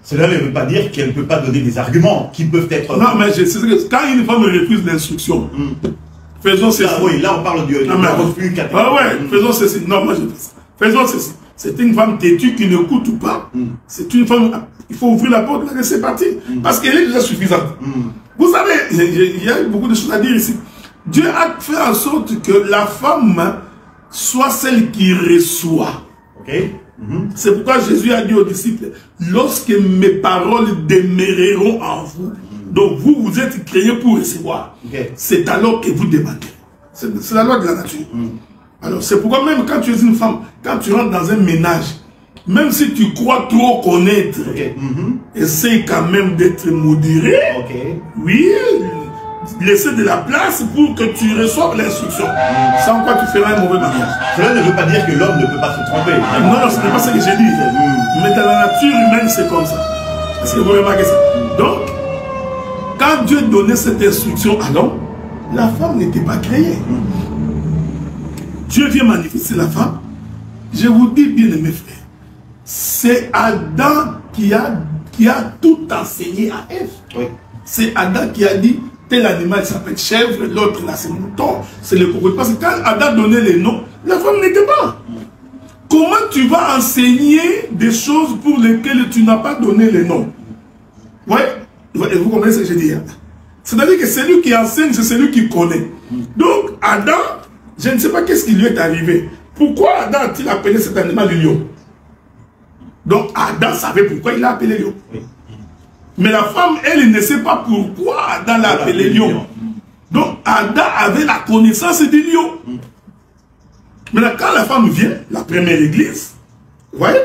Cela ne veut pas dire qu'elle ne peut pas donner des arguments qui peuvent être... Non, mais c'est que quand une femme refuse l'instruction, faisons ceci. Ah, oui, là on parle du refus catégorique. Ah ouais, faisons ceci. Non, moi je fais ça. Faisons ceci. C'est une femme têtue qui ne coûte pas. C'est une femme... Il faut ouvrir la porte, là, c'est parti. Parce qu'elle est déjà suffisante. Vous savez, il y a beaucoup de choses à dire ici. Dieu a fait en sorte que la femme soit celle qui reçoit. Ok. C'est pourquoi Jésus a dit aux disciples, lorsque mes paroles demeureront en vous, donc vous êtes créés pour recevoir. C'est alors que vous demandez. C'est la loi de la nature. Alors c'est pourquoi même quand tu es une femme, quand tu rentres dans un ménage, même si tu crois trop connaître, essaye quand même d'être modéré. Oui, laisser de la place pour que tu reçoives l'instruction. Sans quoi tu feras un mauvais mariage. Cela ne veut pas dire que l'homme ne peut pas se tromper. Non, ce n'est pas ce que j'ai dit. Mais dans la nature humaine, c'est comme ça. Est-ce que vous remarquez ça? Donc, quand Dieu donnait cette instruction à l'homme, la femme n'était pas créée. Dieu vient manifester la femme. Je vous dis, bien aimés frères, c'est Adam qui a tout enseigné à Ève. C'est Adam qui a dit, tel animal s'appelle chèvre, l'autre là c'est mouton, c'est le crocodile. Parce que quand Adam donnait les noms, la femme n'était pas. Comment tu vas enseigner des choses pour lesquelles tu n'as pas donné les noms? Ouais, vous comprenez ce que je dis? C'est-à-dire que celui qui enseigne, c'est celui qui connaît. Donc Adam, je ne sais pas qu'est-ce qui lui est arrivé. Pourquoi Adam a-t-il appelé cet animal le lion? Donc Adam savait pourquoi il l'a appelé lion. Mais la femme, elle ne sait pas pourquoi Adam l'a appelé lion. Donc Adam avait la connaissance du lion. Maintenant, quand la femme vient, la première église, vous voyez,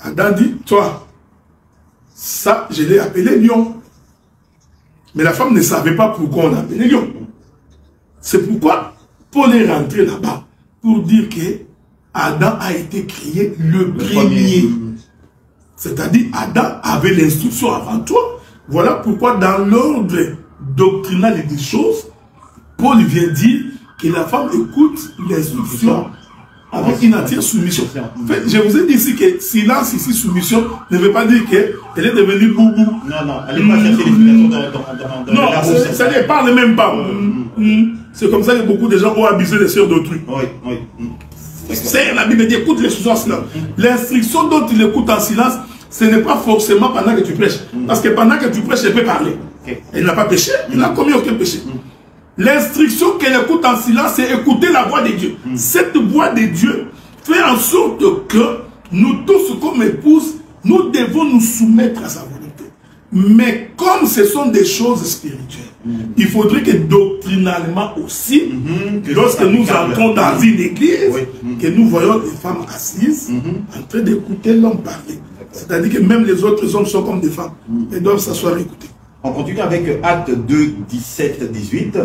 Adam dit, toi, ça, je l'ai appelé lion. Mais la femme ne savait pas pourquoi on l'a appelé lion. C'est pourquoi Paul est rentré là-bas pour dire que Adam a été créé le premier. C'est-à-dire, Adam avait l'instruction avant toi. Voilà pourquoi dans l'ordre doctrinal des choses, Paul vient dire que la femme écoute l'instruction avec une entière soumission. En fait, je vous ai dit ici que silence ici, soumission, ne veut pas dire qu'elle est devenue boubou. Non, non, elle n'est pas chercher l'explication dans non, ça ne parle même pas. C'est comme ça que beaucoup de gens ont abusé les sœurs d'autrui. C'est la Bible dit, écoute l'instruction en silence. L'instruction dont il écoute en silence, ce n'est pas forcément pendant que tu prêches. Parce que pendant que tu prêches, elle peut parler. Elle n'a pas péché, elle n'a commis aucun péché. L'instruction qu'elle écoute en silence, c'est écouter la voix de Dieu. Cette voix de Dieu fait en sorte que nous tous, comme épouses, nous devons nous soumettre à sa volonté. Mais comme ce sont des choses spirituelles, il faudrait que doctrinalement aussi, lorsque nous entrons dans une église, que nous voyons des femmes assises en train d'écouter l'homme parler. C'est-à-dire que même les autres hommes sont comme des femmes et doivent s'asseoir et écouter. On continue avec Acte 2, 17, 18.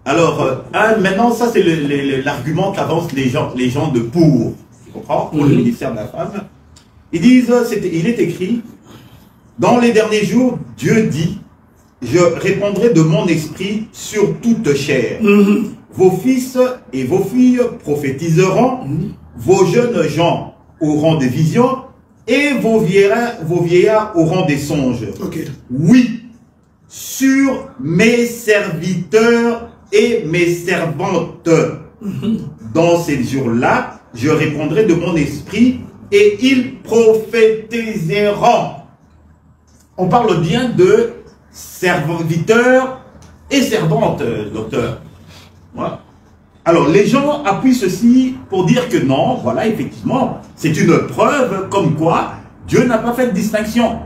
Alors, maintenant, ça c'est l'argument qu'avancent les gens de pour. Tu comprends? Pour le ministère de la femme. Ils disent, il est écrit, dans les derniers jours, Dieu dit, je répandrai de mon esprit sur toute chair. Vos fils et vos filles prophétiseront, vos jeunes gens auront des visions, et vos vieillards auront des songes. Oui, sur mes serviteurs et mes servantes. Dans ces jours-là, je répondrai de mon esprit et ils prophétiseront. On parle bien de serviteurs et servantes, docteur. Voilà. Alors, les gens appuient ceci pour dire que non, voilà, effectivement, c'est une preuve comme quoi Dieu n'a pas fait de distinction.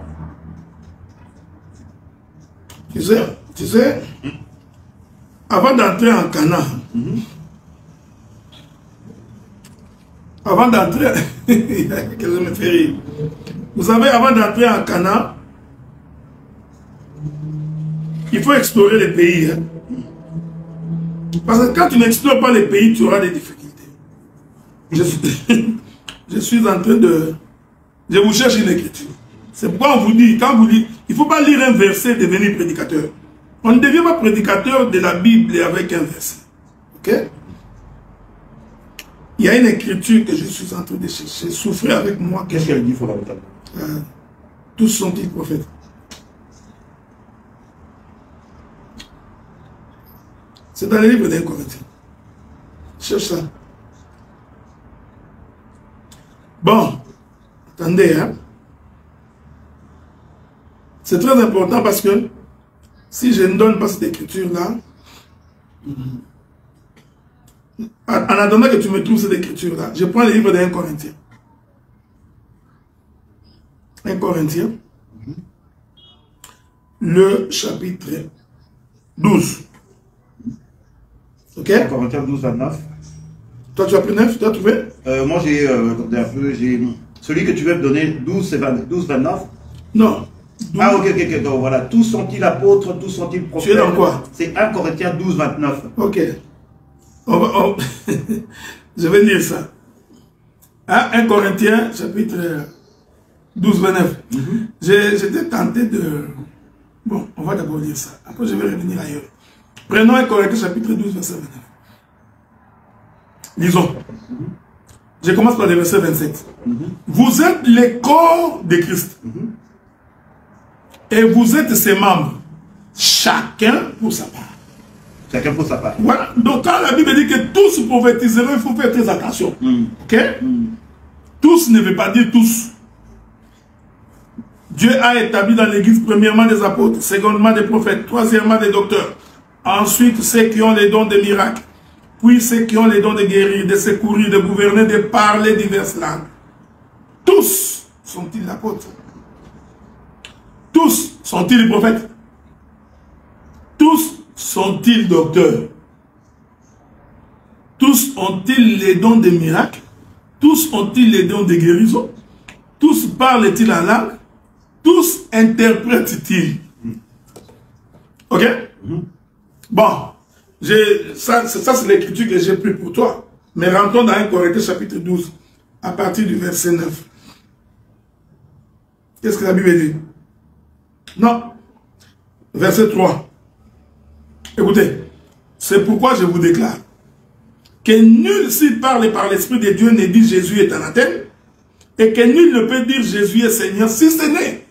Tu sais, avant d'entrer en Canaan, avant d'entrer, me fait rire. Vous savez, avant d'entrer en Canaan, il faut explorer les pays. Parce que quand tu n'explores pas les pays, tu auras des difficultés. Je suis en train de... Je vous cherche une écriture. C'est pourquoi on vous dit, quand vous dites, il ne faut pas lire un verset et devenir prédicateur. On ne devient pas prédicateur de la Bible avec un verset. Ok? Il y a une écriture que je suis en train de chercher. Souffrez avec moi. Qu'est-ce qu'elle dit fondamentalement? tous sont-ils prophètes? C'est dans le livre d'un Corinthiens. Cherche ça. Bon, attendez, hein. C'est très important parce que si je ne donne pas cette écriture-là, en attendant que tu me trouves cette écriture-là, je prends le livre d'un Corinthiens. Un Corinthiens, le chapitre 12. Ok? Corinthiens 12, 29. Toi, tu as pris 9, tu as trouvé? Moi, j'ai celui que tu veux me donner, 12, 29. Non. 12. Ah, ok, donc voilà. Tous sont-ils apôtres, tous sont-ils prophètes? Tu es dans quoi? C'est 1 Corinthiens 12, 29. Ok. Je vais lire ça. 1 Corinthiens, chapitre 12, 29. J'étais tenté de... Bon, on va d'abord lire ça. Après, je vais revenir ailleurs. Prenons 1 Corinthiens, chapitre 12, verset 29. Lisons. Je commence par le verset 27. Vous êtes les corps de Christ. Et vous êtes ses membres. Chacun pour sa part. Chacun pour sa part. Voilà. Donc quand la Bible dit que tous prophétiseront, il faut faire très attention. Ok? Tous ne veut pas dire tous. Dieu a établi dans l'église premièrement des apôtres, secondement des prophètes, troisièmement des docteurs. Ensuite ceux qui ont les dons de miracles. Puis ceux qui ont les dons de guérir, de secourir, de gouverner, de parler diverses langues. Tous sont-ils apôtres? Tous sont-ils prophètes? Tous sont-ils docteurs? Tous ont-ils les dons de miracles? Tous ont-ils les dons de guérison? Tous parlent-ils en langue? Tous interprètent-ils? Ok? Bon, ça c'est l'écriture que j'ai pris pour toi. Mais rentrons dans 1 Corinthiens chapitre 12, à partir du verset 9. Qu'est-ce que la Bible dit? Non. Verset 3. Écoutez, c'est pourquoi je vous déclare que nul s'il parle par l'Esprit de Dieu ne dit Jésus est anathème, et que nul ne peut dire Jésus est Seigneur si ce n'est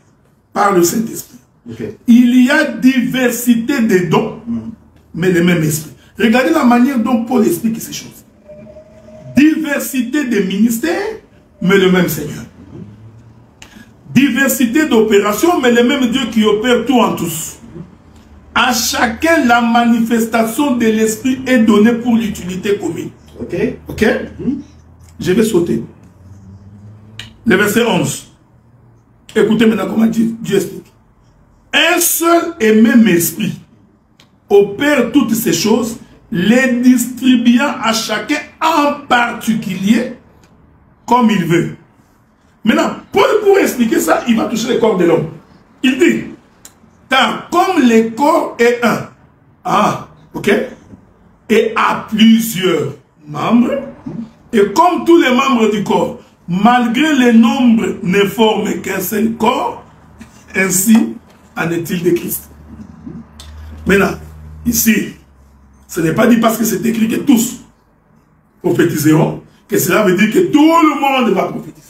par le Saint-Esprit. Okay. Il y a diversité de dons, mais le même esprit. Regardez la manière dont Paul explique ces choses. Diversité de ministères, mais le même Seigneur. Diversité d'opérations, mais le même Dieu qui opère tout en tous. À chacun, la manifestation de l'esprit est donnée pour l'utilité commune. Ok? Ok? Je vais sauter. Le verset 11. Écoutez maintenant comment Dieu explique. Un seul et même esprit opère toutes ces choses, les distribuant à chacun en particulier comme il veut. Maintenant, pour expliquer ça, il va toucher le corps de l'homme. Il dit, car comme le corps est un, ok, et a plusieurs membres, et comme tous les membres du corps, malgré le nombre, ne forment qu'un seul corps, ainsi en est-il de Christ. Maintenant, ici, ce n'est pas dit parce que c'est écrit que tous prophétiseront, que cela veut dire que tout le monde va prophétiser.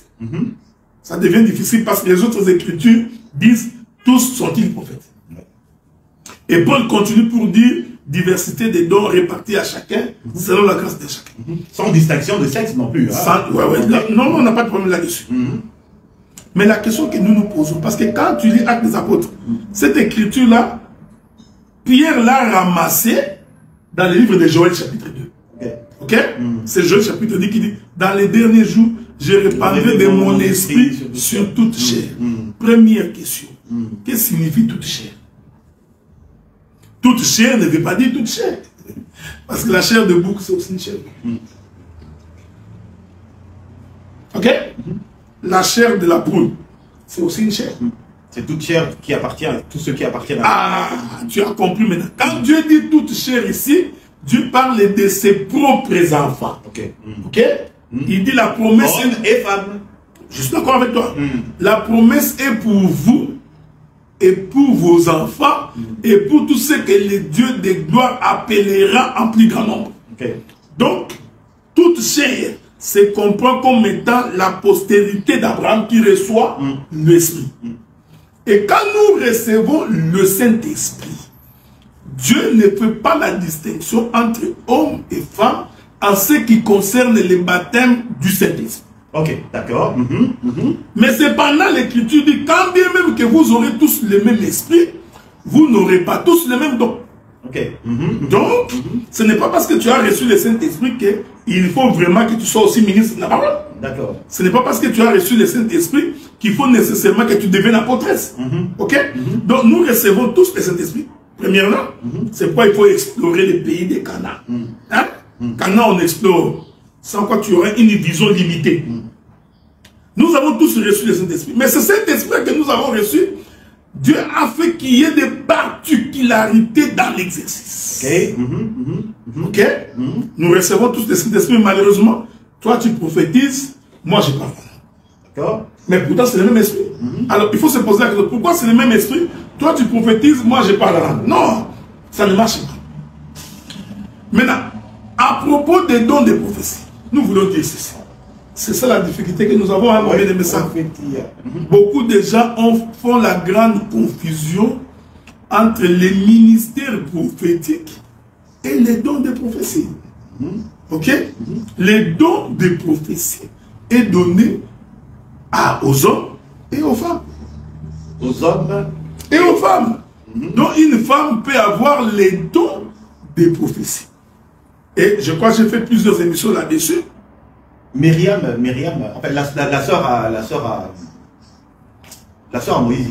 Ça devient difficile parce que les autres écritures disent tous sont-ils prophètes. Et Paul continue pour dire diversité des dons répartis à chacun selon la grâce de chacun. Sans distinction de sexe non plus. Hein? Non, on n'a pas de problème là-dessus. Mais la question que nous nous posons, parce que quand tu lis Actes des Apôtres, cette écriture-là, Pierre l'a ramassée dans le livre de Joël chapitre 2. Ok? C'est Joël chapitre 2 qui dit, dans les derniers jours, je répandrai de mon esprit sur toute chair. Première question. Qu'est-ce que signifie toute chair? Toute chair ne veut pas dire toute chair. Parce que la chair de bouc, c'est aussi une chair. Ok? La chair de la poule, c'est aussi une chair. C'est toute chair qui appartient à tout ce qui appartient à... Ah, tu as compris maintenant. Quand Dieu dit toute chair ici, Dieu parle de ses propres enfants. Ok? Ok? Il dit la promesse... Homme et femme. Je suis d'accord avec toi. La promesse est pour vous et pour vos enfants et pour tous ceux que le Dieu de gloire appellera en plus grand nombre. Donc, toute chair se comprend comme étant la postérité d'Abraham qui reçoit l'esprit. Et quand nous recevons le Saint-Esprit, Dieu ne fait pas la distinction entre hommes et femmes en ce qui concerne le baptême du Saint-Esprit. Ok, d'accord. Mais cependant, l'Écriture dit, quand bien même que vous aurez tous le même esprit, vous n'aurez pas tous le même don. Ok. Donc, ce n'est pas parce que tu as reçu le Saint-Esprit qu'il faut vraiment que tu sois aussi ministre de la parole. D'accord. Ce n'est pas parce que tu as reçu le Saint-Esprit qu'il faut nécessairement que tu deviennes apôtresse. Ok? Donc, nous recevons tous le Saint-Esprit. Premièrement, c'est pourquoi il faut explorer les pays des Canaan. Hein? Canaan, on explore. Sans quoi tu aurais une vision limitée. Nous avons tous reçu le Saint-Esprit. Mais c'est cet esprit que nous avons reçu, Dieu a fait qu'il y ait des particularités dans l'exercice. Ok? Nous recevons tous le Saint-Esprit, malheureusement. Toi, tu prophétises, moi, je parle. D'accord? Mais pourtant, c'est le même esprit. Alors, il faut se poser la question, pourquoi c'est le même esprit? Toi, tu prophétises, moi, je parle. Non, ça ne marche pas. Maintenant, à propos des dons de prophétie, nous voulons dire ceci. C'est ça la difficulté que nous avons à envoyer des messages. Beaucoup de gens font la grande confusion entre les ministères prophétiques et les dons de prophétie. Ok? Les dons de prophétie est donné aux hommes et aux femmes. Aux hommes et aux femmes. Donc une femme peut avoir les dons de prophétie. Et je crois que j'ai fait plusieurs émissions là-dessus. Myriam, en fait, la sœur à Moïse,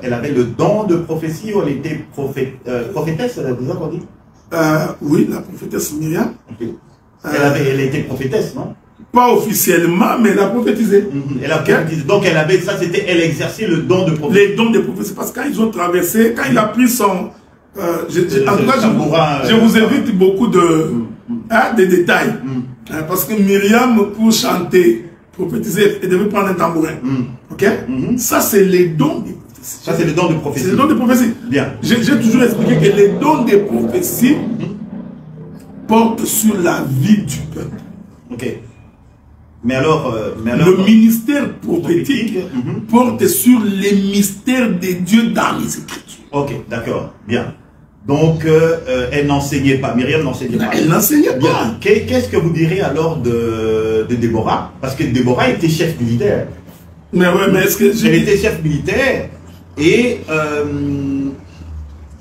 elle avait le don de prophétie ou elle était prophétesse, c'est ça qu'on dit? Oui, la prophétesse Myriam. Okay. Elle était prophétesse, non? Pas officiellement, mais elle a prophétisé. Elle a prophétisé. Donc elle exerçait le don de prophétie. Les dons de prophétie, parce que quand ils ont traversé, quand il a pris son... en tout cas, je vous évite beaucoup de détails. Parce que Myriam, pour chanter, prophétiser, elle devait prendre un tambourin. Ok? Ça, c'est les dons de prophétie. Ça, c'est les dons de prophétie. C'est les dons de prophétie. Bien. J'ai toujours expliqué que les dons de prophétie portent sur la vie du peuple. Ok. Mais alors, le ministère prophétique porte sur les mystères de Dieu dans les Écritures. Ok, d'accord. Bien. Donc, elle n'enseignait pas. Myriam n'enseignait pas. Elle n'enseignait pas. Qu'est-ce que vous direz alors de Déborah? Parce que Déborah était chef militaire. Mais ouais, mais est-ce que... Elle était chef militaire et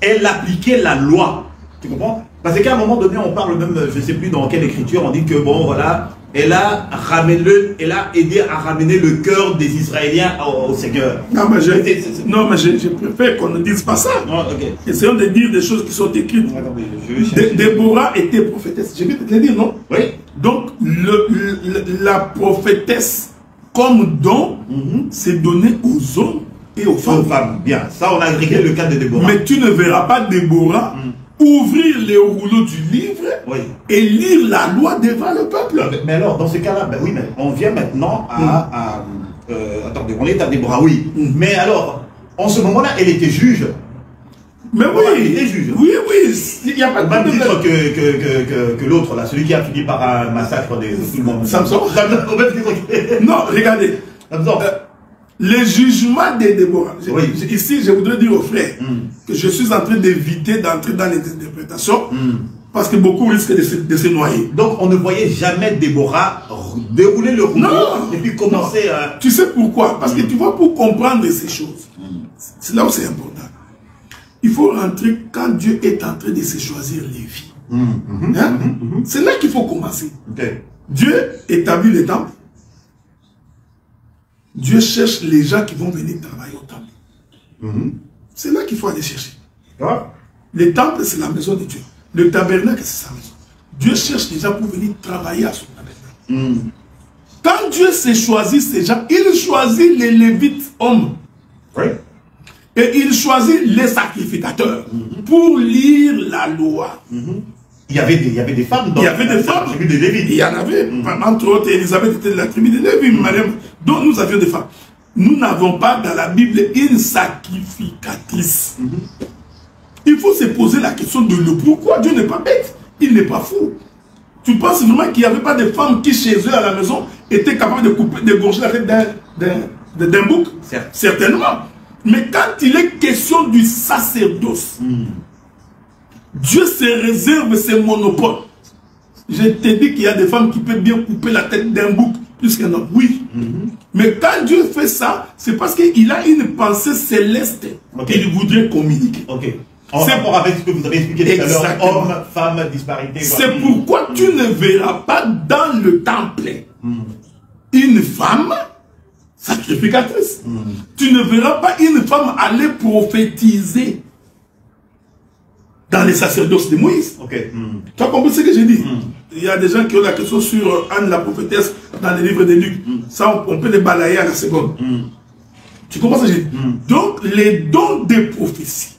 elle appliquait la loi. Tu comprends? Parce qu'à un moment donné, on parle même, je ne sais plus dans quelle écriture, on dit que bon, voilà, elle a aidé à ramener le cœur des Israéliens au Seigneur. Non, mais je préfère qu'on ne dise pas ça. Non, okay. Essayons de dire des choses qui sont écrites. Déborah était prophétesse. Je vais te le dire, non? Oui. Donc, la prophétesse comme don, c'est donné aux hommes et aux femmes. Aux femmes, bien. Ça, on a réglé le cas de Déborah. Mais tu ne verras pas Déborah ouvrir les rouleaux du livre et lire la loi devant le peuple. Mais alors, dans ce cas-là, ben oui, mais on vient maintenant à attendez, on est à Déborah, oui. Mais alors, en ce moment-là, elle était juge. Mais oui, elle était juge. Oui, il n'y a pas de même titre que l'autre, là, celui qui a fini par un massacre de tout le monde. Samson. Au même titre. Non, regardez. Samson. Le jugement de Déborah. Ici, je voudrais dire aux frères que je suis en train d'éviter d'entrer dans les interprétations parce que beaucoup risquent de se noyer. Donc, on ne voyait jamais Déborah dérouler le rouleau et puis commencer à... Tu sais pourquoi? Parce que tu vois, pour comprendre ces choses, c'est là où c'est important. Il faut rentrer quand Dieu est en train de se choisir les vies. C'est là qu'il faut commencer. Dieu établit les temples. Dieu cherche les gens qui vont venir travailler au temple. C'est là qu'il faut aller chercher. Le temple, c'est la maison de Dieu. Le tabernacle, c'est sa maison. Dieu cherche les gens pour venir travailler à son tabernacle. Quand Dieu s'est choisi ces gens, il choisit les Lévites hommes. Et il choisit les sacrificateurs pour lire la loi. Il y avait des femmes dans la tribu de Lévi. Il y en avait. Entre autres, Élisabeth était de la tribu de Lévi. Donc nous avions des femmes. Nous n'avons pas dans la Bible une sacrificatrice. Il faut se poser la question de pourquoi Dieu n'est pas bête. Il n'est pas fou. Tu penses vraiment qu'il n'y avait pas de femmes qui chez eux à la maison étaient capables de couper, d'égorger la tête d'un bouc? Certainement. Mais quand il est question du sacerdoce, Dieu se réserve ses monopoles. Je te dis qu'il y a des femmes qui peuvent bien couper la tête d'un bouc plus qu'un homme. Oui. Mais quand Dieu fait ça, c'est parce qu'il a une pensée céleste qu'il voudrait communiquer. En rapport avec ce que vous avez expliqué tout à l'heure, homme, femme, disparité. C'est pourquoi tu ne verras pas dans le temple une femme sacrificatrice. Tu ne verras pas une femme aller prophétiser dans les sacerdoces de Moïse. Tu as compris ce que j'ai dit? Il y a des gens qui ont la question sur Anne la prophétesse dans les livres de Luc. Ça, on peut les balayer à la seconde. Tu comprends ce que j'ai dit? Donc, les dons de prophétie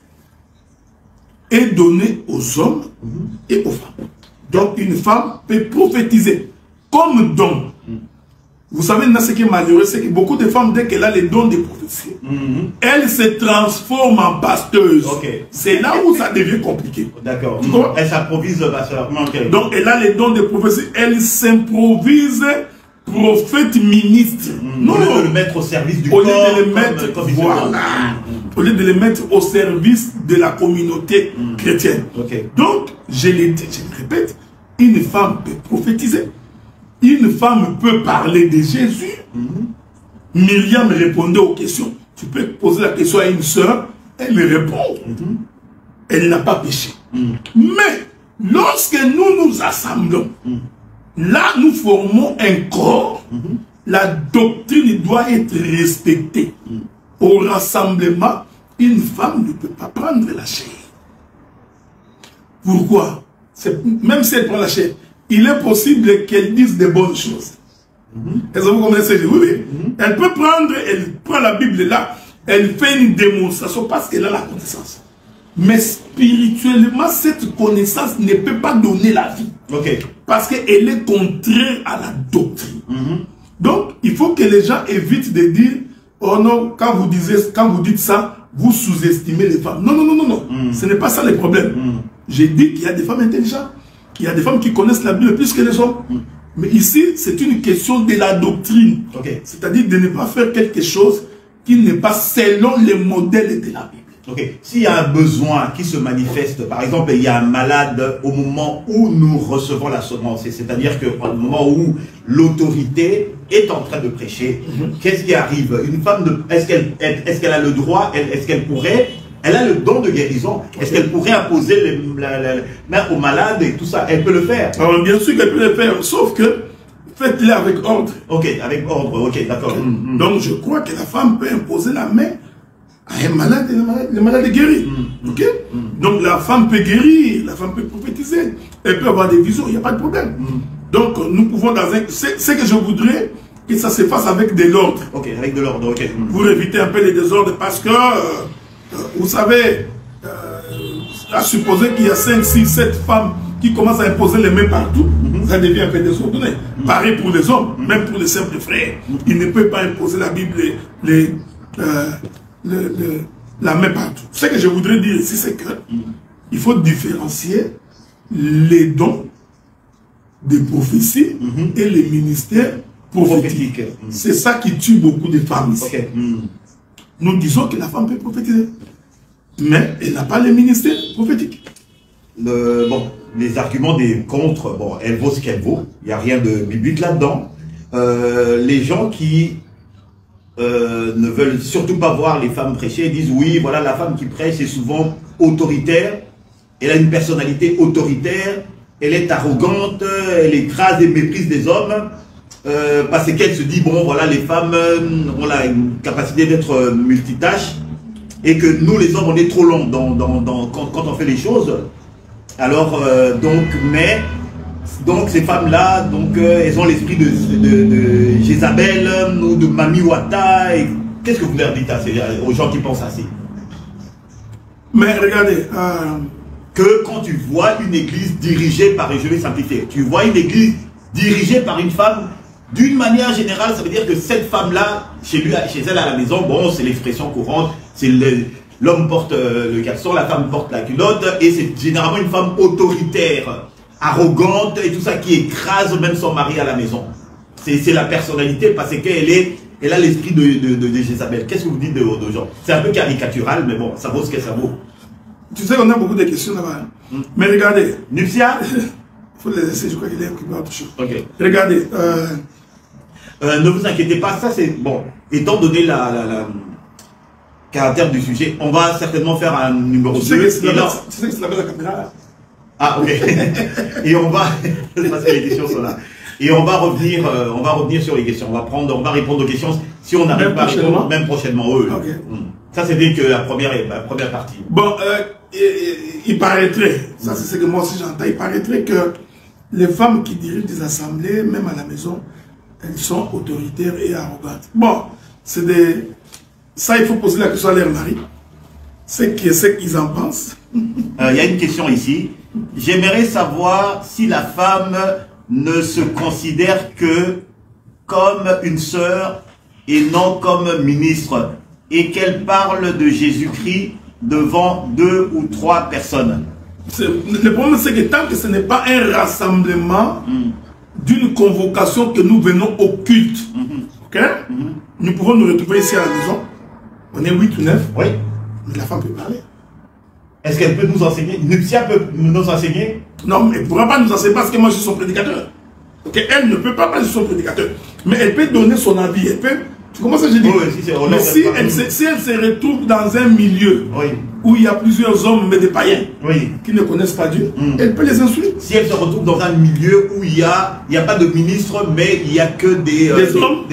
est donné aux hommes et aux femmes. Donc, une femme peut prophétiser comme don. Vous savez, ce qui est malheureux, c'est que beaucoup de femmes, dès qu'elle a les dons de prophétie, elle se transforme en pasteuse. C'est là où ça devient compliqué. D'accord. Elle s'improvise pasteur. Donc, elle a les dons de prophétie, elle s'improvise prophète ministre. Non, au lieu de le mettre au service du corps. Au lieu de le mettre, voilà. Au lieu de les mettre au service de la communauté chrétienne. Donc, je l'ai dit, je le répète, une femme peut prophétiser. Une femme peut parler de Jésus. Myriam répondait aux questions. Tu peux poser la question à une sœur, elle répond. Elle n'a pas péché. Mais, lorsque nous nous assemblons, là nous formons un corps, la doctrine doit être respectée. Au rassemblement, une femme ne peut pas prendre la chair. Pourquoi? Même si elle prend la chair, il est possible qu'elle dise des bonnes choses. Est-ce que vous comprenez? Oui. Elle peut prendre, elle prend la Bible là, elle fait une démonstration parce qu'elle a la connaissance. Mais spirituellement, cette connaissance ne peut pas donner la vie. Parce qu'elle est contraire à la doctrine. Donc, il faut que les gens évitent de dire, oh non, quand vous dites ça, vous sous-estimez les femmes. Non. Ce n'est pas ça le problème. J'ai dit qu'il y a des femmes intelligentes. Il y a des femmes qui connaissent la Bible plus que les hommes. Mais ici, c'est une question de la doctrine. C'est-à-dire de ne pas faire quelque chose qui n'est pas selon les modèles de la Bible. S'il y a un besoin qui se manifeste, par exemple, il y a un malade au moment où nous recevons la semence, c'est-à-dire qu'au moment où l'autorité est en train de prêcher, qu'est-ce qui arrive? Une femme, est-ce qu'elle a le droit, est-ce qu'elle pourrait... Elle a le don de guérison. Est-ce qu'elle pourrait imposer la main au malade et tout ça? Elle peut le faire. Alors, bien sûr qu'elle peut le faire, sauf que faites-le avec ordre. Avec ordre, d'accord. Donc, je crois que la femme peut imposer la main à un malade et le malade est guéri. Donc, la femme peut guérir, la femme peut prophétiser, elle peut avoir des visions, il n'y a pas de problème. Donc, nous pouvons dans un... C'est que je voudrais que ça se fasse avec de l'ordre. Avec de l'ordre, Pour éviter un peu les désordres, parce que... vous savez, à supposer qu'il y a 5, 6, 7 femmes qui commencent à imposer les mains partout, ça devient un peu désordonné. Pareil pour les hommes, même pour les simples frères. Ils ne peuvent pas imposer la Bible, la main partout. Ce que je voudrais dire ici, c'est que il faut différencier les dons des prophéties et les ministères prophétiques. C'est ça qui tue beaucoup de femmes ici. Nous disons que la femme peut prophétiser, mais elle n'a pas le ministère prophétique. Les arguments des contre, elle vaut ce qu'elle vaut. Il n'y a rien de biblique là-dedans. Les gens qui ne veulent surtout pas voir les femmes prêcher disent oui, voilà, la femme qui prêche est souvent autoritaire. Elle a une personnalité autoritaire. Elle est arrogante. Elle écrase et méprise des hommes. Parce qu'elle se dit, bon voilà, les femmes ont la capacité d'être multitâches et que nous les hommes on est trop longs quand on fait les choses. Alors donc ces femmes là, elles ont l'esprit de Jézabel ou de Mami Wata. Qu'est-ce que vous leur dites aux gens qui pensent ainsi? Mais regardez, que quand tu vois une église dirigée par, et je vais simplifier, tu vois une église dirigée par une femme, d'une manière générale, ça veut dire que cette femme-là, chez elle à la maison, bon, c'est l'expression courante, c'est l'homme porte le caleçon, la femme porte la culotte, et c'est généralement une femme autoritaire, arrogante, et tout ça, qui écrase même son mari à la maison. C'est la personnalité, parce qu'elle est elle a l'esprit de Jézabel. Qu'est-ce que vous dites de gens? C'est un peu caricatural, mais bon, ça vaut ce que ça vaut. Tu sais qu'on a beaucoup de questions là-bas. Mais regardez. Nuptia? Il faut les laisser, je crois qu'il est occupé à autre chose. Ok. Regardez. Ne vous inquiétez pas, ça c'est bon. Étant donné la caractère du sujet, on va certainement faire un numéro 2. Tu sais que c'est la caméra là. Ah ok. Et on va parce que les questions sont là. Et on va revenir sur les questions. On va répondre aux questions si on n'arrive pas à répondre, même prochainement. Oui. Okay. Ça c'était que la première partie. Bon, il paraîtrait, ça c'est ce que moi aussi j'entends, il paraîtrait que les femmes qui dirigent des assemblées, même à la maison, elles sont autoritaires et arrogantes. Bon, c'est des... Ça, il faut poser la question à leur mari. C'est ce qu'ils en pensent. Il y a une question ici. J'aimerais savoir si la femme ne se considère que comme une sœur et non comme ministre, et qu'elle parle de Jésus-Christ devant 2 ou 3 personnes. Le problème, c'est que tant que ce n'est pas un rassemblement d'une convocation que nous venons au culte, ok? Nous pouvons nous retrouver ici à la maison. On est 8 ou 9. Oui. Mais la femme peut parler. Est-ce qu'elle peut nous enseigner? Nuptia peut nous enseigner? Non, mais elle ne pourra pas nous enseigner parce que moi je suis son prédicateur. Okay? Elle ne peut pas être son prédicateur. Mais elle peut donner son avis. Elle peut... Tu commences à dire? Oui, mais si elle se retrouve dans un milieu où il y a plusieurs hommes, mais des païens, qui ne connaissent pas Dieu, elle peut les instruire. Si elle se retrouve dans un milieu où il n'y a pas de ministre, mais il n'y a que des hommes.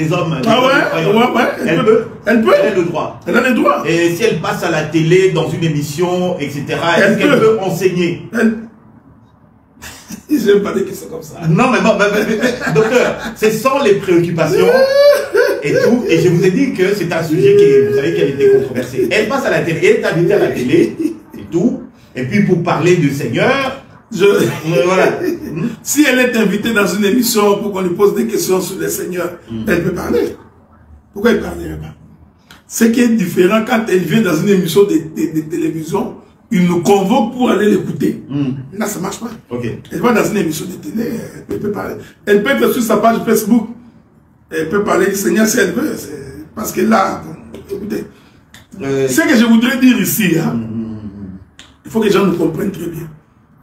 Elle peut. Elle a le droit. Elle a le droit. Et si elle passe à la télé, dans une émission, etc., est-ce qu'elle peut enseigner? Je n'aime pas des questions comme ça. Non, mais bon, docteur, c'est sans les préoccupations et tout. Et je vous ai dit que c'est un sujet qui, vous savez, qui a été controversé. Elle passe à la télé, elle est invitée à la télé et tout. Et puis pour parler du Seigneur, voilà. Si elle est invitée dans une émission pour qu'on lui pose des questions sur le Seigneur, elle peut parler. Pourquoi elle ne parlerait pas? Ce qui est différent quand elle vient dans une émission de télévision, il nous convoque pour aller l'écouter. Là, ça ne marche pas. Elle va dans une émission de télé, elle peut parler. Elle peut être sur sa page Facebook. Elle peut parler du Seigneur si elle veut. Parce que là, bon, écoutez. Ce que je voudrais dire ici, hein, il faut que les gens nous comprennent très bien.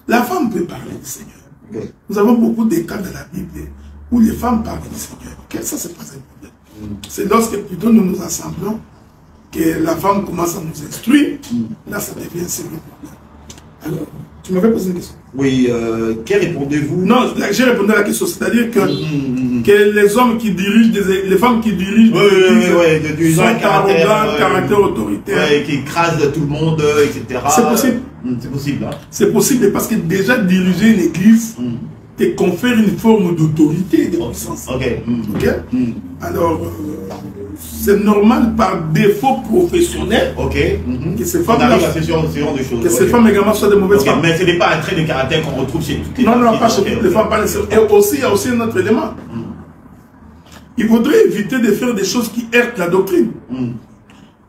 La femme peut parler du Seigneur. Nous avons beaucoup de cas dans la Bible où les femmes parlent du Seigneur. Ça, c'est pas un problème. C'est lorsque plutôt nous nous assemblons que la femme commence à nous instruire, là ça devient sérieux. Alors, tu m'avais posé une question. Oui, que répondez-vous? Non, j'ai répondu à la question, c'est-à-dire que, que les hommes qui dirigent, les femmes qui dirigent, sont arrogantes, caractère autoritaire, qui écrasent tout le monde, etc. C'est possible. C'est possible. Hein? C'est possible parce que déjà diriger une église te confère une forme d'autorité et de puissance. Alors, c'est normal par défaut professionnel que ces femmes également soient de mauvaises femmes. Mais ce n'est pas un trait de caractère qu'on retrouve chez toutes les femmes. Non, pas chez toutes les femmes. Et aussi, il y a aussi un autre élément. Il faudrait éviter de faire des choses qui heurtent la doctrine.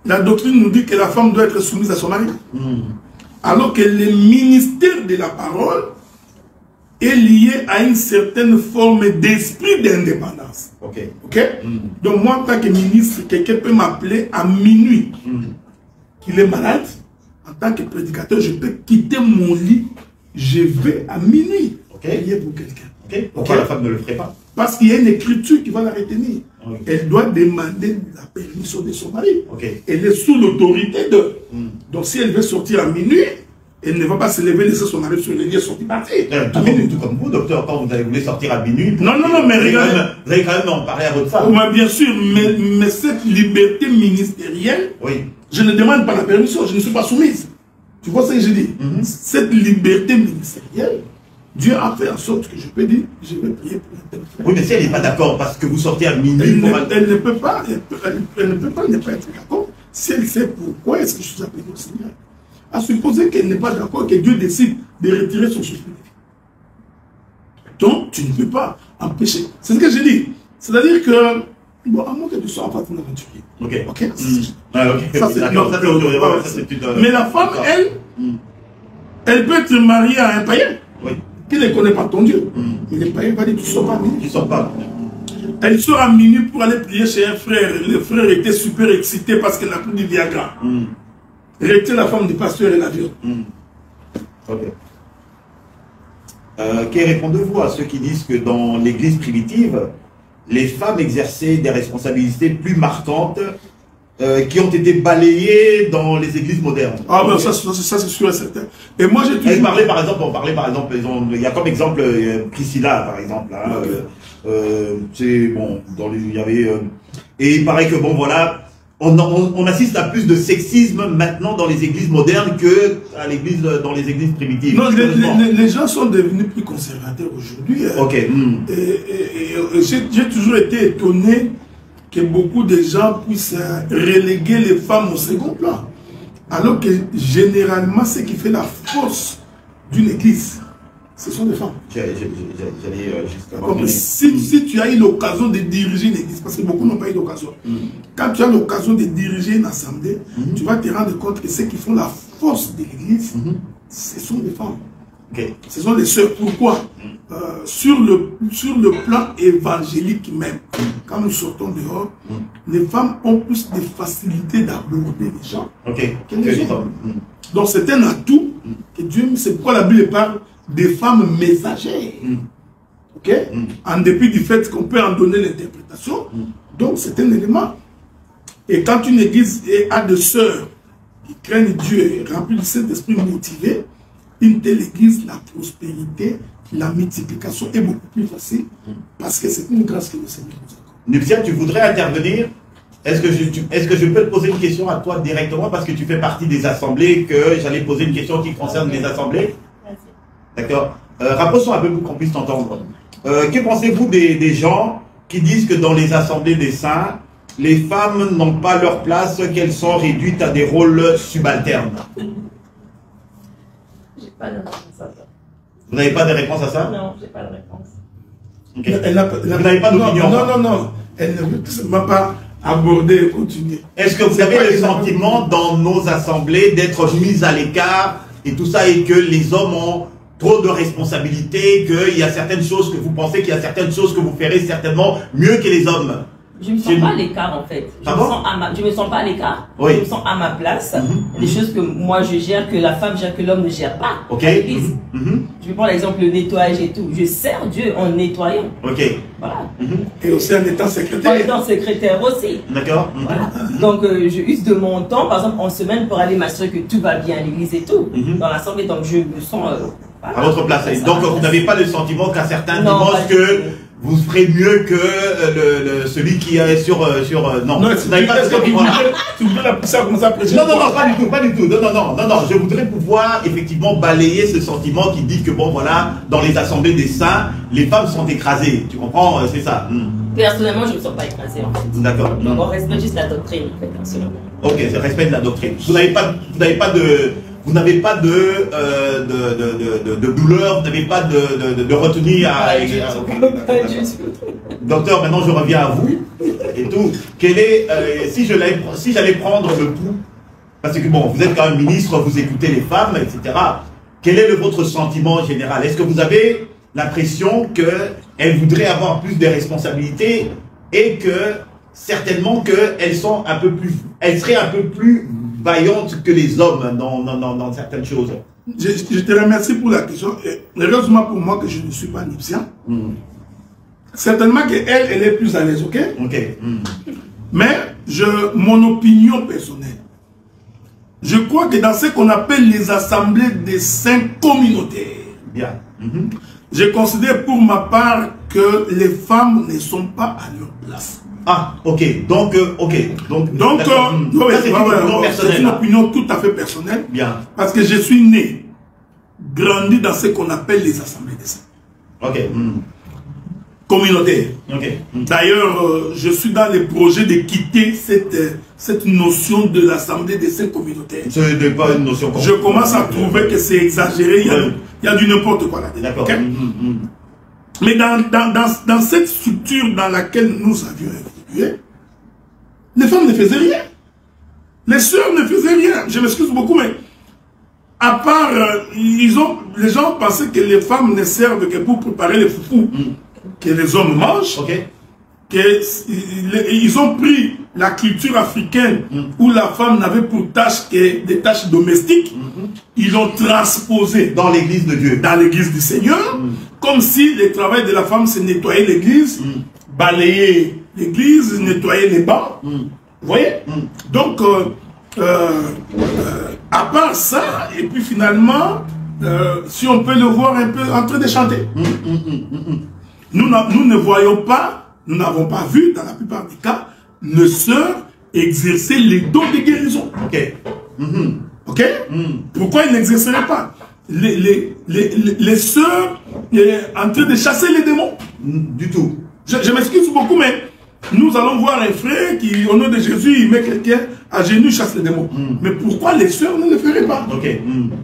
La doctrine nous dit que la femme doit être soumise à son mari. Alors que le ministère de la parole est lié à une certaine forme d'esprit d'indépendance. Donc moi, en tant que ministre, quelqu'un peut m'appeler à minuit. Qu'il est malade, en tant que prédicateur, je peux quitter mon lit, je vais à minuit prier pour quelqu'un. Pourquoi la femme ne le ferait pas? Parce qu'il y a une écriture qui va la retenir. Elle doit demander la permission de son mari. Elle est sous l'autorité de... Donc si elle veut sortir à minuit, elle ne va pas se lever, laisser son mari sur le lit et sortir partir. Tout comme vous, docteur, quand vous avez voulu sortir à minuit. Non, mais regardez. Vous avez quand même en parlé à votre femme. Bien sûr, mais cette liberté ministérielle, je ne demande pas la permission, je ne suis pas soumise. Tu vois ce que je dis? Cette liberté ministérielle, Dieu a fait en sorte que je peux dire, je vais prier pour un tel frère. Oui, mais si elle n'est pas d'accord parce que vous sortez à minuit... Elle ne peut pas ne pas être d'accord si elle sait pourquoi est-ce que je suis appelé au Seigneur. À supposer qu'elle n'est pas d'accord, que Dieu décide de retirer son souffle. Donc, tu ne peux pas empêcher. C'est ce que j'ai dit. C'est-à-dire que, bon, à moins que tu sois en partie d'aventurier. Mais la femme, elle peut être mariée à un païen qui ne connaît pas ton Dieu. Mais le païen va dire, tu ne sors pas. Tu ne sors pas. Elle sort à minuit pour aller prier chez un frère. Le frère était super excité parce qu'elle n'a plus de Viagra. Retire la femme du pasteur et la viole. Ok. Que répondez-vous à ceux qui disent que dans l'église primitive, les femmes exerçaient des responsabilités plus marquantes qui ont été balayées dans les églises modernes? Ah ben ça c'est sûr et certain. Et moi j'ai toujours... On parlait par exemple, il y a comme exemple Priscilla par exemple. Hein, c'est bon, il y avait... et il paraît que bon voilà, on assiste à plus de sexisme maintenant dans les églises modernes que dans les églises primitives. Non, les gens sont devenus plus conservateurs aujourd'hui. Ok. Et j'ai toujours été étonné que beaucoup de gens puissent reléguer les femmes au second plan. Alors que généralement, ce qui fait la force d'une église, ce sont les femmes. J'allais justement... Si tu as eu l'occasion de diriger une église, parce que beaucoup n'ont pas eu l'occasion, quand tu as l'occasion de diriger une assemblée, tu vas te rendre compte que ceux qui font la force de l'église, ce sont les femmes. Ce sont les sœurs. Pourquoi? Sur le plan évangélique même, quand nous sortons dehors, les femmes ont plus de facilité d'aborder les gens que les hommes. Donc c'est un atout que Dieu, c'est pourquoi la Bible parle des femmes messagères. En dépit du fait qu'on peut en donner l'interprétation, donc c'est un élément. Et quand une église a des sœurs qui craignent Dieu et remplies du Saint-Esprit motivé, une telle église, la prospérité, la multiplication est beaucoup plus facile parce que c'est une grâce que le Seigneur nous accorde. Nuptia, tu voudrais intervenir? Est-ce que je peux te poser une question à toi directement parce que tu fais partie des assemblées, que j'allais poser une question qui concerne les assemblées? D'accord. Rapprochons un peu pour qu'on puisse t'entendre. Que pensez-vous des gens qui disent que dans les assemblées des saints, les femmes n'ont pas leur place, qu'elles sont réduites à des rôles subalternes? J'ai pas de réponse à ça. Vous n'avez pas de réponse à ça? Non, j'ai pas de réponse. Vous n'avez pas d'opinion? Non. Elle ne veut tout simplement pas aborder et continuer. Est-ce que vous avez le sentiment dans nos assemblées d'être mis à l'écart et tout ça, et que les hommes ont trop de responsabilités, qu'il y a certaines choses que vous pensez, qu'il y a certaines choses que vous ferez certainement mieux que les hommes? Je ne me sens pas à l'écart en fait. Je me sens pas à l'écart. Oui. Je me sens à ma place. Des choses que moi je gère, que la femme gère, que l'homme ne gère pas. Ok. Je vais prendre l'exemple le nettoyage et tout. Je sers Dieu en nettoyant. Ok. Voilà. Et aussi en étant secrétaire. En étant secrétaire aussi. D'accord. Voilà. Donc je use de mon temps, par exemple en semaine, pour aller m'assurer que tout va bien à l'église et tout. Dans l'assemblée, donc je me sens... à votre place. Donc vous n'avez pas le sentiment qu'à certains dimanches que vous ferez mieux que celui qui est sur non. Non, vous n'avez pas ce sentiment-là. Tu voudrais la pousser à commencer à prêcher? Non, pas du tout. Non. Je voudrais pouvoir effectivement balayer ce sentiment qui dit que bon voilà, dans les assemblées des saints, les femmes sont écrasées. Tu comprends? C'est ça. Personnellement, je ne me sens pas écrasée en fait. D'accord. Donc on respecte juste la doctrine en fait, personnellement. Ok, c'est respect de la doctrine. Vous n'avez pas de douleur, vous n'avez pas de retenue à... Docteur, maintenant je reviens à vous et tout. Quel est, si j'allais prendre le pouls, parce que bon, vous êtes quand même ministre, vous écoutez les femmes, etc. Quel est votre sentiment général? Est-ce que vous avez l'impression qu'elles voudraient avoir plus de responsabilités et que certainement qu'elles sont elles seraient un peu plus vaillantes que les hommes dans certaines choses? Je te remercie pour la question. Heureusement pour moi que je ne suis pas nuptien. Certainement qu'elle est plus à l'aise, ok? Mais mon opinion personnelle, je crois que dans ce qu'on appelle les assemblées des saints communautaires, bien. Je considère pour ma part que les femmes ne sont pas à leur place. Ah, ok. Donc, c'est une opinion tout à fait personnelle. Bien. Parce que je suis né, grandi dans ce qu'on appelle les assemblées des saints. Ok. Communautaire. Ok. D'ailleurs, je suis dans les projets de quitter cette notion de l'assemblée des saints communautaires. Ce n'est pas une notion. Je commence à trouver que c'est exagéré. Il y a du n'importe quoi là-dedans. D'accord. Okay? Mais dans cette structure dans laquelle nous avions évolué, les femmes ne faisaient rien. Les sœurs ne faisaient rien. Je m'excuse beaucoup, mais à part, les gens pensaient que les femmes ne servent que pour préparer les foufous que les hommes mangent, qu'ils ont pris la culture africaine où la femme n'avait pour tâche que des tâches domestiques, ils l'ont transposé dans l'église de Dieu, dans l'église du Seigneur, comme si le travail de la femme c'est nettoyer l'église, balayer l'église, nettoyer les bancs. Vous voyez? Donc, à part ça, et puis finalement, si on peut le voir un peu en train de chanter, nous ne voyons pas, nous n'avons pas vu, dans la plupart des cas, les sœurs exercer les dons de guérison. Ok. Ok? Pourquoi ils n'exerceraient pas? Les sœurs en train de chasser les démons. Du tout. Je m'excuse beaucoup, mais nous allons voir un frère qui, au nom de Jésus, il met quelqu'un à genoux, chasse les démons. Mais pourquoi les sœurs ne le feraient pas? Ok.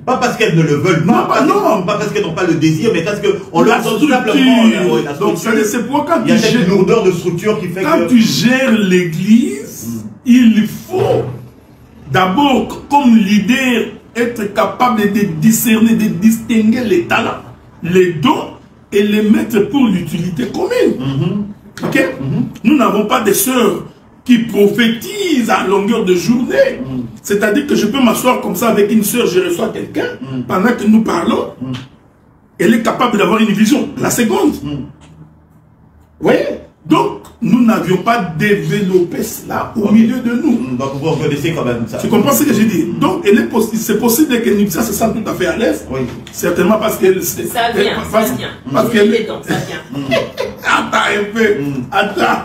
Pas parce qu'elles ne le veulent pas, non, pas parce qu'elles n'ont pas le désir, mais parce qu'on leur donne tout simplement la structure. Donc, c'est pourquoi quand il y a cette lourdeur de structure qui fait quand tu gères l'église, il faut d'abord, comme leader, être capable de discerner, de distinguer les talents, les dons et les mettre pour l'utilité commune. Ok? Nous n'avons pas des sœurs qui prophétisent à longueur de journée. C'est-à-dire que je peux m'asseoir comme ça avec une sœur, je reçois quelqu'un, pendant que nous parlons, elle est capable d'avoir une vision. La seconde. Vous voyez? Donc, nous n'avions pas développé cela au milieu de nous. Donc, vous reconnaissez quand même ça. Tu comprends ce que j'ai dit? Donc, c'est possible que Nipsia se sente tout à fait à l'aise. Oui. Certainement parce qu'elle... Ça vient, ça vient. Parce qu'elle... Ça vient. Attends un peu. Attends.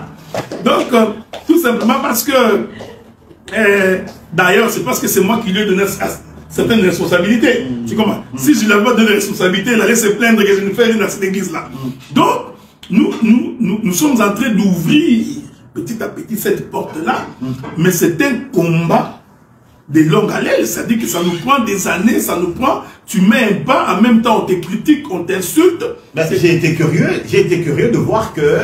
Donc, tout simplement parce que... D'ailleurs, c'est parce que c'est moi qui lui ai donné certaines responsabilités. Tu comprends? Si je lui avais donné des responsabilités, elle allait se plaindre que je ne fais rien dans cette église-là. Donc, nous sommes en train d'ouvrir petit à petit cette porte-là, mais c'est un combat de longue haleine, c'est-à-dire que ça nous prend des années, ça nous prend, tu mets un pas, en même temps on te critique, on t'insulte. J'ai été curieux de voir que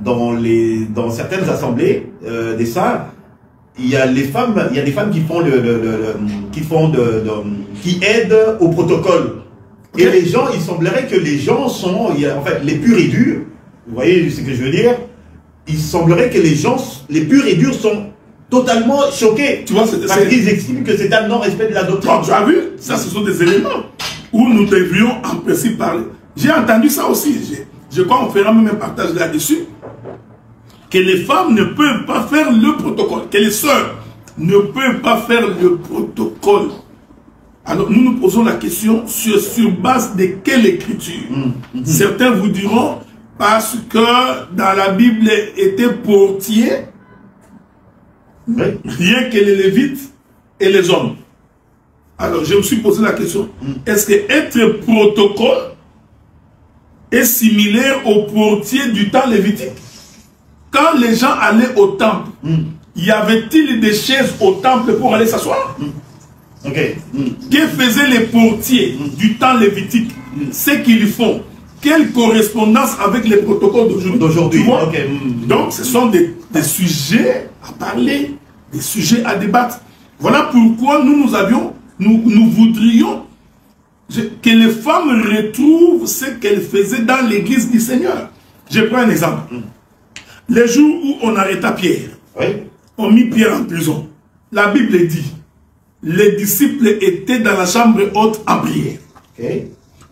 dans certaines assemblées des saints, il y a des femmes qui font qui aident au protocole. Et les gens, il semblerait que les gens sont, en fait, les purs et durs, vous voyez ce que je veux dire? Il semblerait que les gens, les purs et durs sont totalement choqués. Tu vois, parce qu'ils estiment que c'est un non-respect de la doctrine. Tu as vu? Ça, ce sont des éléments où nous devrions en principe parler. J'ai entendu ça aussi. Je crois qu'on fera même un partage là-dessus. Que les femmes ne peuvent pas faire le protocole. Que les sœurs ne peuvent pas faire le protocole. Alors, nous nous posons la question sur base de quelle écriture? Certains vous diront parce que dans la Bible était portier, rien que les Lévites et les hommes. Alors, je me suis posé la question, est-ce que être protocole est similaire au portier du temps lévitique? Quand les gens allaient au temple, y avait-il des chaises au temple pour aller s'asseoir? Que faisaient les portiers du temps lévitique? Ce qu'ils font. Quelle correspondance avec les protocoles d'aujourd'hui? Donc, ce sont des sujets à parler, des sujets à débattre. Voilà pourquoi nous voudrions que les femmes retrouvent ce qu'elles faisaient dans l'église du Seigneur. Je prends un exemple. Les jours où on arrêta Pierre, on mit Pierre en prison. La Bible dit, les disciples étaient dans la chambre haute en prière.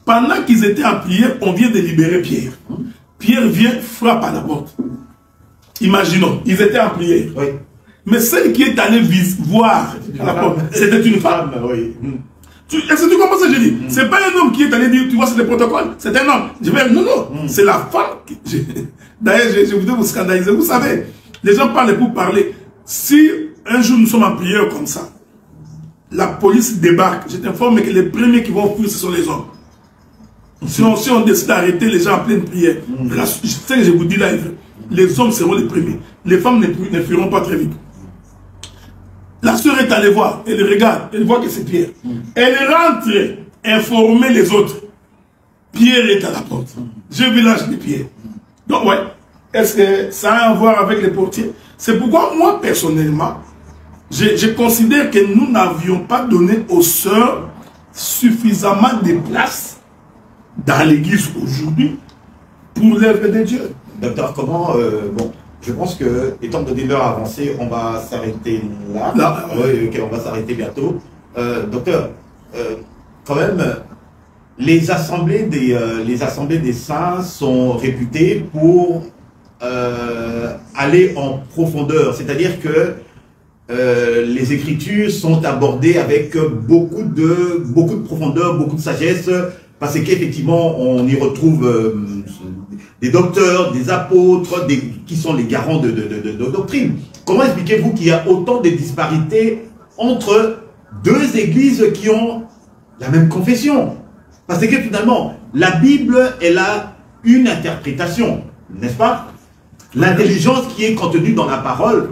Pendant qu'ils étaient en prière, on vient de libérer Pierre. Pierre vient, frappe à la porte. Imaginons, ils étaient en prière. Mais celle qui est allée voir à la porte, c'était une femme. Est-ce que tu comprends ce que je dis? C'est pas un homme qui est allé dire, tu vois, c'est le protocole. C'est un homme. Je vais, non, c'est la femme. D'ailleurs, je voudrais vous scandaliser. Vous savez, les gens parlent pour parler. Si un jour nous sommes en prière comme ça, la police débarque, je t'informe que les premiers qui vont fuir, ce sont les hommes. Si on décide d'arrêter les gens en pleine prière, je sais que je vous dis là, les hommes seront les premiers. Les femmes ne fuiront pas très vite. La sœur est allée voir, elle regarde, elle voit que c'est Pierre. Elle rentre informer les autres. Pierre est à la porte. J'ai vu l'âge de Pierre. Donc ouais, est-ce que ça a à voir avec les portiers? C'est pourquoi moi personnellement, je considère que nous n'avions pas donné aux sœurs suffisamment de place dans l'église aujourd'hui pour l'œuvre de Dieu. docteur, comment... bon, je pense que, étant donné l'heure avancée, on va s'arrêter là. Oui, ok, on va s'arrêter bientôt. Docteur, quand même, les assemblées des saints sont réputées pour aller en profondeur. C'est-à-dire que les Écritures sont abordées avec beaucoup de profondeur, beaucoup de sagesse, parce qu'effectivement, on y retrouve des docteurs, des apôtres, qui sont les garants de doctrine. Comment expliquez-vous qu'il y a autant de disparités entre deux églises qui ont la même confession? Parce que finalement, la Bible, elle a une interprétation, n'est-ce pas? L'intelligence qui est contenue dans la parole,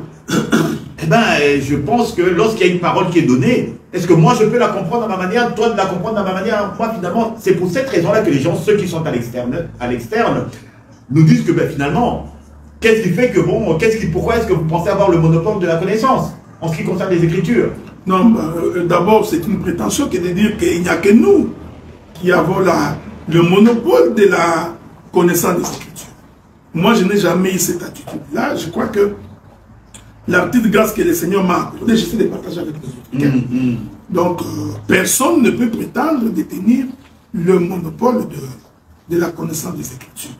eh ben, je pense que lorsqu'il y a une parole qui est donnée, est-ce que moi je peux la comprendre à ma manière, toi de la comprendre à ma manière? Moi finalement, c'est pour cette raison-là que les gens, ceux qui sont à l'externe, nous disent que ben, finalement, qu'est-ce qui fait que bon, pourquoi est-ce que vous pensez avoir le monopole de la connaissance en ce qui concerne les Écritures? Non, d'abord c'est une prétention qui est de dire qu'il n'y a que nous qui avons le monopole de la connaissance des Écritures. Moi je n'ai jamais eu cette attitude-là. Je crois que la petite grâce que le Seigneur m'a accordée, j'essaie de partager avec les autres. Donc, personne ne peut prétendre détenir le monopole de la connaissance des Écritures.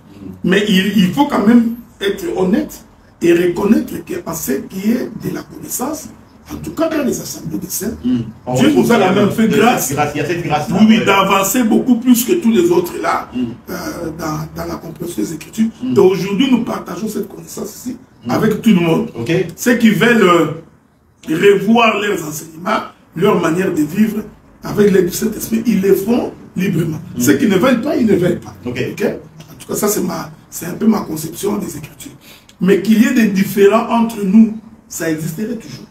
Mais il faut quand même être honnête et reconnaître qu'en ce qui est de la connaissance, en tout cas dans les assemblées des saints, Dieu nous a quand même fait grâce. Il y a cette grâce. Oui, d'avancer beaucoup plus que tous les autres là, dans la compréhension des Écritures. Donc aujourd'hui, nous partageons cette connaissance ici avec tout le monde. Ceux qui veulent revoir leurs enseignements, leur manière de vivre avec l'aide du Saint-Esprit, ils le font librement. Ceux qui ne veulent pas, ils ne veulent pas. En tout cas, ça c'est un peu ma conception des Écritures. Mais qu'il y ait des différends entre nous, ça existerait toujours.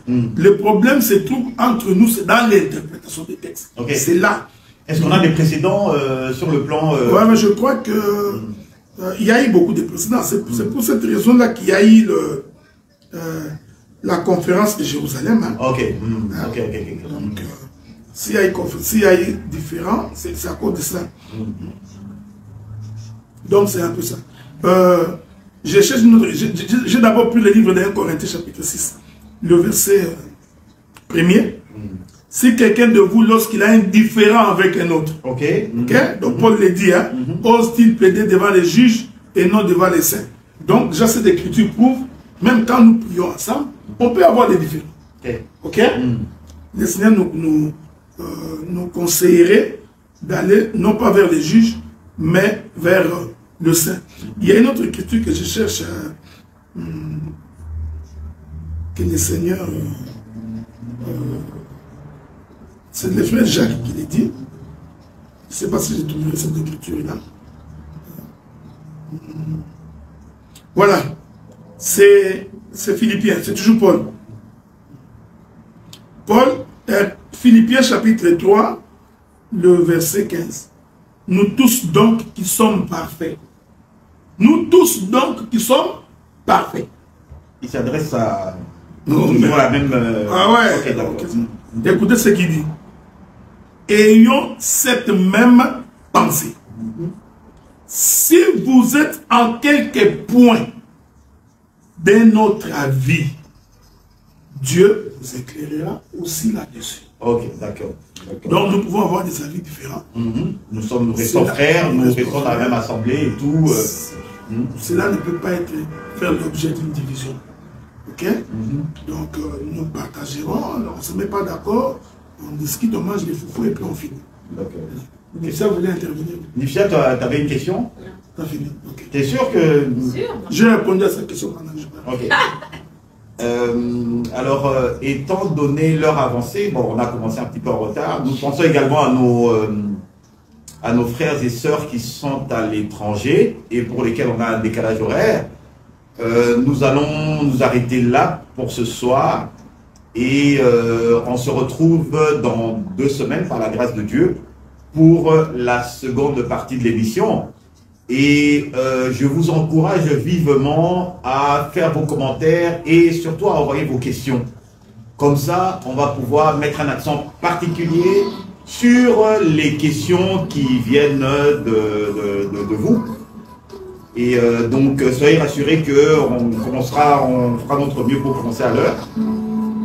Le problème se trouve entre nous, c'est dans l'interprétation des textes. C'est là. Est-ce qu'on a des précédents sur le plan... Oui, mais je crois que il y a eu beaucoup de précédents. C'est pour cette raison-là qu'il y a eu la conférence de Jérusalem. Donc, s'il y a eu différents, c'est à cause de ça. Donc, c'est un peu ça. J'ai d'abord pris le livre de 1 Corinthiens chapitre 6, le verset 1er. Si quelqu'un de vous, lorsqu'il a un différend avec un autre, donc Paul le dit, ose-t-il plaider devant les juges et non devant les saints? Donc, déjà, cette écriture prouve, même quand nous prions ensemble, on peut avoir des différends. Le Seigneur nous conseillerait d'aller non pas vers les juges, mais vers le saint. Il y a une autre écriture que je cherche, que le Seigneur... c'est le frère Jacques qui l'a dit. Je ne sais pas si j'ai trouvé cette écriture-là. Voilà. C'est Philippiens, c'est toujours Paul. Paul, Philippiens chapitre 3, le verset 15. Nous tous donc qui sommes parfaits. Nous tous donc qui sommes parfaits. Il s'adresse à... Non, mais... la même... Ah ouais. Écoutez ce qu'il dit. Ayons cette même pensée. Si vous êtes en quelques points de notre avis, Dieu vous éclairera aussi là-dessus. D'accord. Donc nous pouvons avoir des avis différents. Nous restons frères, nous restons dans la même assemblée et tout. Cela ne peut pas faire l'objet d'une division. Donc nous partagerons, on ne se met pas d'accord, on discute, on mange les foufous et puis on finit. Nifia voulait intervenir. Nifia, tu avais une question? Tu as fini. Tu es sûr que... J'ai répondu à cette question pendant que je parlais. Alors, étant donné l'heure avancée, bon, on a commencé un petit peu en retard, nous pensons également à nos frères et sœurs qui sont à l'étranger et pour lesquels on a un décalage horaire. Nous allons nous arrêter là pour ce soir et on se retrouve dans 2 semaines par la grâce de Dieu pour la seconde partie de l'émission. Et je vous encourage vivement à faire vos commentaires et surtout à envoyer vos questions. Comme ça, on va pouvoir mettre un accent particulier sur les questions qui viennent de vous. Et donc, soyez rassurés qu'on fera notre mieux pour commencer à l'heure.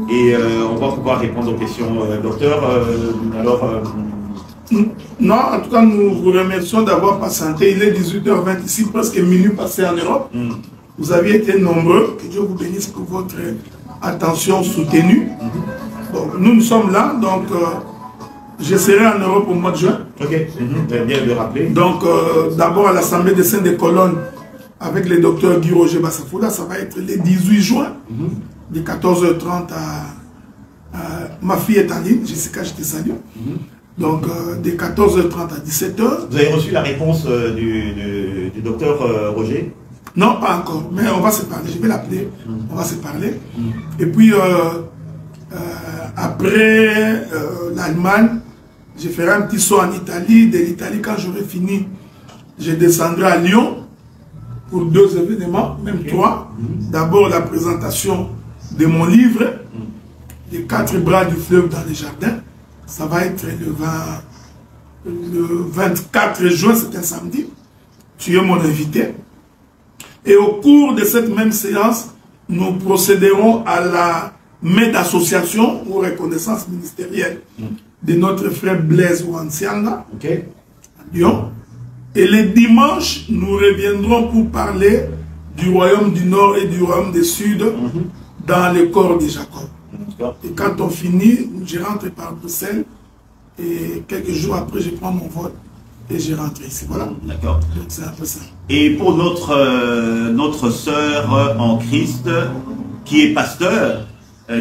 Et on va pouvoir répondre aux questions. Docteur, non, en tout cas, nous vous remercions d'avoir patienté. Il est 18h20 ici, presque minuit passé en Europe. Vous aviez été nombreux. Que Dieu vous bénisse pour votre attention soutenue. Donc, nous sommes là. Donc, je serai en Europe au mois de juin. Ok, vous avez bien de rappeler. Donc, d'abord à l'Assemblée des Saints des Colonnes avec le docteur Guy Roger Bassafouda. Ça va être le 18 juin, de 14h30 à ma fille est en ligne, Jessica, je te salue. Donc, de 14h30 à 17h. Vous avez reçu la réponse du docteur Roger? Non, pas encore, mais on va se parler. Je vais l'appeler, on va se parler. Et puis, après l'Allemagne, je ferai un petit saut en Italie. De l'Italie, quand j'aurai fini, je descendrai à Lyon pour 2 événements, même 3. D'abord, la présentation de mon livre, Les 4 bras du fleuve dans les jardins. Ça va être le 24 juin, c'est un samedi. Tu es mon invité. Et au cours de cette même séance, nous procéderons à la main d'association ou reconnaissance ministérielle de notre frère Blaise Ouansianga à Lyon. Et le dimanche, nous reviendrons pour parler du royaume du Nord et du royaume du Sud dans le corps de Jacob. Et quand on finit, je rentre par Bruxelles et quelques jours après, je prends mon vol et je rentre ici. Voilà. D'accord. Donc c'est un peu ça. Et pour notre sœur en Christ, qui est pasteur,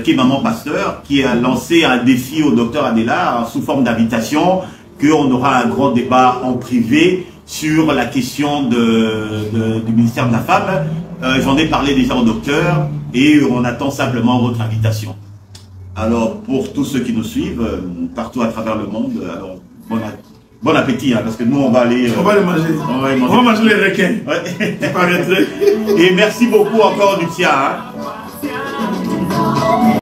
qui est maman pasteur, qui a lancé un défi au docteur Adela sous forme d'invitation, qu'on aura un grand débat en privé sur la question du ministère de la Femme. J'en ai parlé déjà au docteur et on attend simplement votre invitation. Alors, pour tous ceux qui nous suivent, partout à travers le monde, alors, bon appétit, hein, parce que nous, on va aller... on va les manger. On va manger les requins. Ouais. Et merci beaucoup encore, Lucia. Hein.